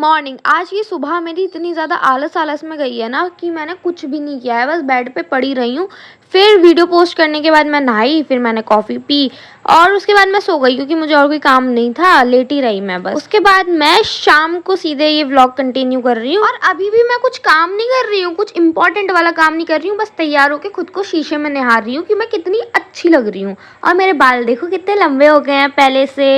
Morning. आज की सुबह मेरी इतनी ज़्यादा आलस आलस में गई है ना कि मैंने कुछ भी नहीं किया है, बस बेड पे पड़ी रही हूँ। फिर वीडियो पोस्ट करने के बाद मैं नहाई, फिर मैंने कॉफ़ी पी और उसके बाद मैं सो गई क्योंकि मुझे और कोई काम नहीं था, लेटी रही मैं बस। उसके बाद मैं शाम को सीधे ये व्लॉग कंटिन्यू कर रही हूँ और अभी भी मैं कुछ काम नहीं कर रही हूँ, कुछ इंपॉर्टेंट वाला काम नहीं कर रही हूँ, बस तैयार होकर खुद को शीशे में निहार रही हूँ कि मैं कितनी अच्छी लग रही हूँ। और मेरे बाल देखो कितने लंबे हो गए हैं पहले से।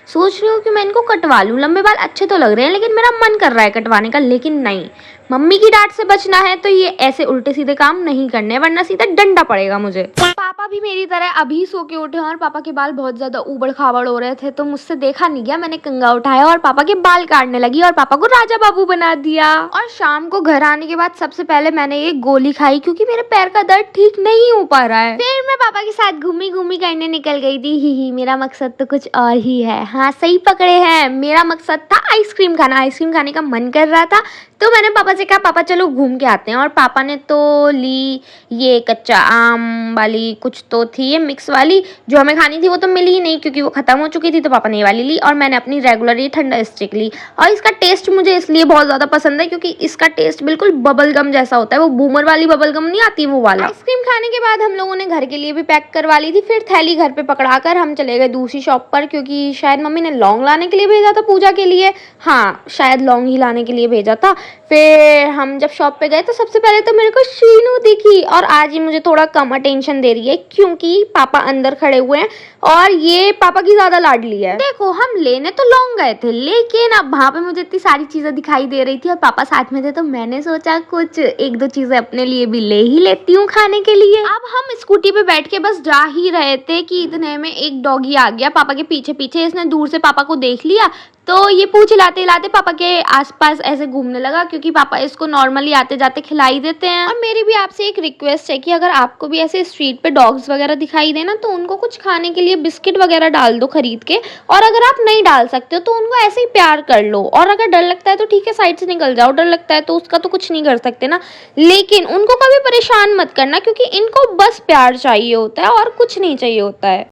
सोच रही हूँ कि मैं इनको कटवा लूँ, लंबे बाल अच्छे तो लग रहे हैं लेकिन मेरा मन कर रहा है कटवाने का, लेकिन नहीं, मम्मी की डांट से बचना है तो ये ऐसे उल्टे सीधे काम नहीं करने, वरना सीधा डंडा पड़ेगा मुझे। पापा भी मेरी तरह अभी सो के उठे और पापा के बाल बहुत ज्यादा ऊबड़ खाबड़ हो रहे थे, तो मुझसे देखा नहीं गया, मैंने कंघा उठाया और पापा के बाल काटने लगी और पापा को राजा बाबू बना दिया। और शाम को घर आने के बाद सबसे पहले मैंने ये गोली खाई क्योंकि मेरे पैर का दर्द ठीक नहीं हो पा रहा है। फिर मैं पापा के साथ घूमी घूमी करने निकल गई थी। ही मेरा मकसद तो कुछ और ही है। हाँ सही पकड़े हैं, मेरा मकसद था आइसक्रीम खाना। आइसक्रीम खाने का मन कर रहा था तो मैंने पापा से कहा पापा चलो घूम के आते हैं, और पापा ने तो ली ये कच्चा आम वाली, कुछ तो थी ये मिक्स वाली, जो हमें खानी थी वो तो मिली ही नहीं क्योंकि वो खत्म हो चुकी थी, तो पापा ने ये वाली ली और मैंने अपनी रेगुलर ये ठंडा स्टिक ली। और इसका टेस्ट मुझे इसलिए बहुत ज़्यादा पसंद है क्योंकि इसका टेस्ट बिल्कुल बबल गम जैसा होता है, वो बूमर वाली बबल गम नहीं आती वो वाला। आइसक्रीम खाने के बाद हम लोगों ने घर के लिए भी पैक करवा ली थी। फिर थैली घर पे पकड़ाकर हम चले गए दूसरी शॉप पर क्योंकि शायद मम्मी ने लौंग लाने के लिए भेजा था पूजा के लिए। हाँ शायद लौंग ही लाने के लिए भेजा था। फिर हम जब शॉप पे गए तो सबसे पहले तो मेरे को शीनू दिखी, और आज ही मुझे थोड़ा कम अटेंशन दे रही है क्योंकि पापा अंदर खड़े हुए हैं और ये पापा की ज्यादा लाडली है। देखो हम लेने तो लौंग गए थे लेकिन अब वहाँ पे मुझे इतनी सारी चीजें दिखाई दे रही थी और पापा साथ में थे, तो मैंने सोचा कुछ एक दो चीजें अपने लिए भी ले ही लेती हूँ खाने के लिए। अब हम स्कूटी पे बैठ के बस जा ही रहे थे कि इतने में एक डॉगी आ गया पापा के पीछे पीछे। इसने दूर से पापा को देख लिया तो ये पूंछ हिलाते हिलाते पापा के आसपास ऐसे घूमने लगा क्योंकि पापा इसको नॉर्मली आते जाते खिलाई देते हैं। और मेरी भी आपसे एक रिक्वेस्ट है कि अगर आपको भी ऐसे स्ट्रीट पे डॉग्स वगैरह दिखाई देना तो उनको कुछ खाने के लिए बिस्किट वगैरह डाल दो खरीद के, और अगर आप नहीं डाल सकते हो तो उनको ऐसे ही प्यार कर लो, और अगर डर लगता है तो ठीक है साइड से निकल जाओ, डर लगता है तो उसका तो कुछ नहीं कर सकते ना, लेकिन उनको कभी परेशान मत करना क्योंकि इनको बस प्यार चाहिए होता है और कुछ नहीं चाहिए होता है।